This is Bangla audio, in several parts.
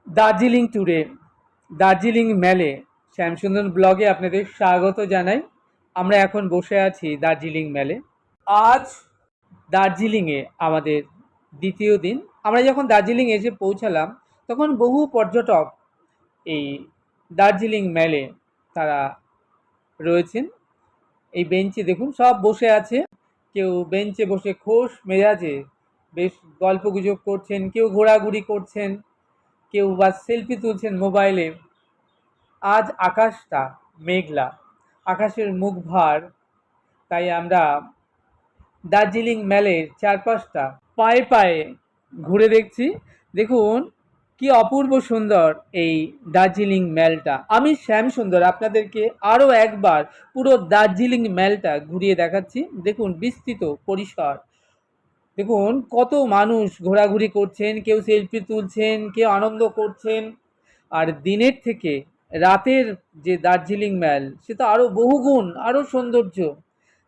দার্জিলিং ট্যুরে, দার্জিলিং মেলে শ্যামসুন্দর ব্লগে আপনাদের স্বাগত জানাই। আমরা এখন বসে আছি দার্জিলিং মেলে। আজ দার্জিলিংয়ে আমাদের দ্বিতীয় দিন। আমরা যখন দার্জিলিং এসে পৌঁছালাম তখন বহু পর্যটক এই দার্জিলিং মেলে তারা রয়েছেন। এই বেঞ্চে দেখুন সব বসে আছে, কেউ বেঞ্চে বসে খোশ মেজাজে বেশ গল্পগুজব করছেন, কেউ ঘোরাঘুরি করছেন, কেউ বা সেলফি তুলছেন মোবাইলে। আজ আকাশটা মেঘলা, আকাশের মুখ ভার, তাই আমরা দার্জিলিং মেলের চারপাশটা পায়ে পায়ে ঘুরে দেখছি। দেখুন কি অপূর্ব সুন্দর এই দার্জিলিং মেলটা। আমি শ্যাম সুন্দর আপনাদেরকে আরও একবার পুরো দার্জিলিং মেলটা ঘুরিয়ে দেখাচ্ছি। দেখুন বিস্তৃত পরিসর, দেখুন কত মানুষ ঘোরাঘুরি করছেন, কেউ সেলফি তুলছেন, কেউ আনন্দ করছেন। আর দিনের থেকে রাতের যে দার্জিলিং মেল সে তো আরও বহুগুণ আরও সৌন্দর্য,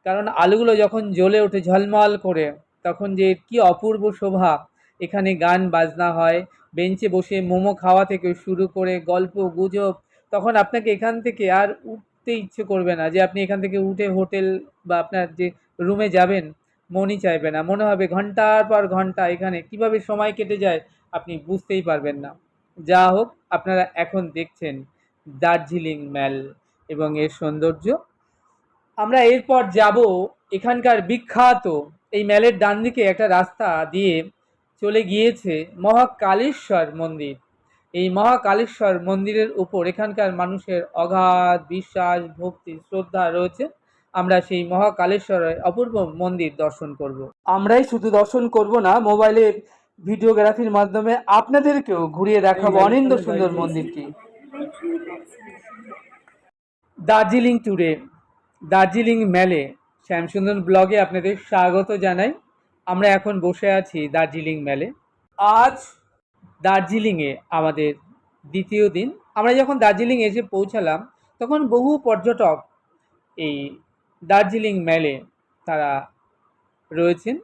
কারণ আলোগুলো যখন জ্বলে ওঠে ঝলমল করে তখন যে কি অপূর্ব শোভা। এখানে গান বাজনা হয়, বেঞ্চে বসে মোমো খাওয়া থেকে শুরু করে গল্প গুজব, তখন আপনাকে এখান থেকে আর উঠতে ইচ্ছে করবে না, যে আপনি এখান থেকে উঠে হোটেল বা আপনার যে রুমে যাবেন মনই চাইবে না। মনে হবে ঘন্টার পর ঘন্টা এখানে কিভাবে সময় কেটে যায় আপনি বুঝতেই পারবেন না। যা হোক, আপনারা এখন দেখছেন দার্জিলিং মেল এবং এর সৌন্দর্য। আমরা এরপর যাব এখানকার বিখ্যাত, এই মেলের ডান দিকে একটা রাস্তা দিয়ে চলে গিয়েছে মহাকালেশ্বর মন্দির। এই মহাকালেশ্বর মন্দিরের উপর এখানকার মানুষের অগাধ বিশ্বাস, ভক্তি, শ্রদ্ধা রয়েছে। আমরা সেই মহাকালেশ্বরের অপূর্ব মন্দির দর্শন করব। আমরাই শুধু দর্শন করব না, মোবাইলে ভিডিওগ্রাফির মাধ্যমে আপনাদেরকেও ঘুরিয়ে দেখাবো অনিন্দ্য সুন্দর মন্দিরটি। দার্জিলিং ট্যুরে, দার্জিলিং মেলে শ্যামসুন্দর ব্লগে আপনাদের স্বাগত জানাই। আমরা এখন বসে আছি দার্জিলিং মেলে। আজ দার্জিলিংয়ে আমাদের দ্বিতীয় দিন। আমরা যখন দার্জিলিং এসে পৌঁছালাম তখন বহু পর্যটক এই দার্জিলিং মেলে তারা রয়েছেন।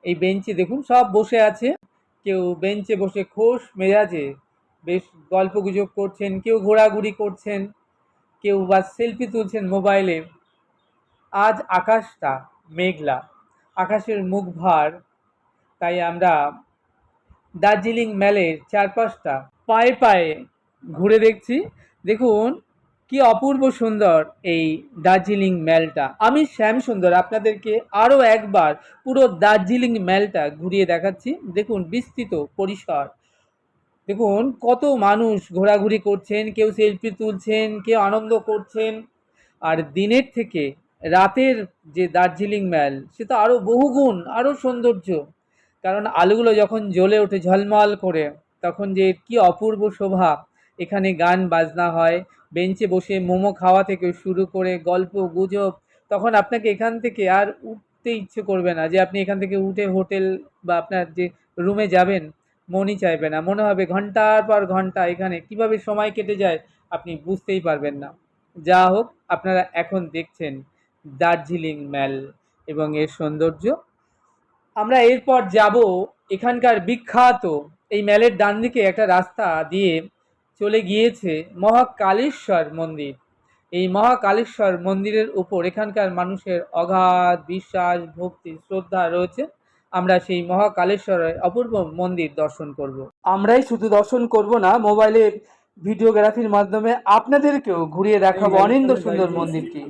এই বেঞ্চে দেখুন সব বসে আছে, কেউ বেঞ্চে বসে খোশ মেজাজে বেশ গল্পগুজব করছেন, কেউ ঘোরাঘুরি করছেন, কেউ বা সেলফি তুলছেন মোবাইলে। আজ আকাশটা মেঘলা, আকাশের মুখ ভার, তাই আমরা দার্জিলিং মেলের চারপাশটা পায়ে পায়ে ঘুরে দেখছি। দেখুন কি অপূর্ব সুন্দর এই দার্জিলিং মেলটা। আমি শ্যাম সুন্দর আপনাদেরকে আরও একবার পুরো দার্জিলিং মেলটা ঘুরিয়ে দেখাচ্ছি। দেখুন বিস্তৃত পরিসর, দেখুন কত মানুষ ঘোরাঘুরি করছেন, কেউ সেলফি তুলছেন, কেউ আনন্দ করছেন। আর দিনের থেকে রাতের যে দার্জিলিং মেল সে তো আরও বহুগুণ আরও সৌন্দর্য, কারণ আলোগুলো যখন জ্বলে ওঠে ঝলমল করে তখন যে কি অপূর্ব শোভা। এখানে গান বাজনা হয়, বেঞ্চে বসে মোমো খাওয়া থেকে শুরু করে গল্প গুজব, তখন আপনাকে এখান থেকে আর উঠতে ইচ্ছে করবে না, যে আপনি এখান থেকে উঠে হোটেল বা আপনার যে রুমে যাবেন মনই চাইবে না। মনে হবে ঘন্টার পর ঘন্টা এখানে কিভাবে সময় কেটে যায় আপনি বুঝতেই পারবেন না। যা হোক, আপনারা এখন দেখছেন দার্জিলিং মেল এবং এর সৌন্দর্য। আমরা এরপর যাব এখানকার বিখ্যাত, এই মেলের ডান দিকে একটা রাস্তা দিয়ে চলে গিয়েছে মহাকালেশ্বর মন্দির। এই মহাকালেশ্বর মন্দিরের উপর এখানকার মানুষের অগাধ বিশ্বাস, ভক্তি, শ্রদ্ধা রয়েছে। আমরা সেই মহাকালেশ্বরের অপূর্ব মন্দির দর্শন করব। আমরাই শুধু দর্শন করব না, মোবাইলে ভিডিওগ্রাফির মাধ্যমে আপনাদেরকেও ঘুরিয়ে দেখাবো অনিন্দ্য সুন্দর মন্দিরটি।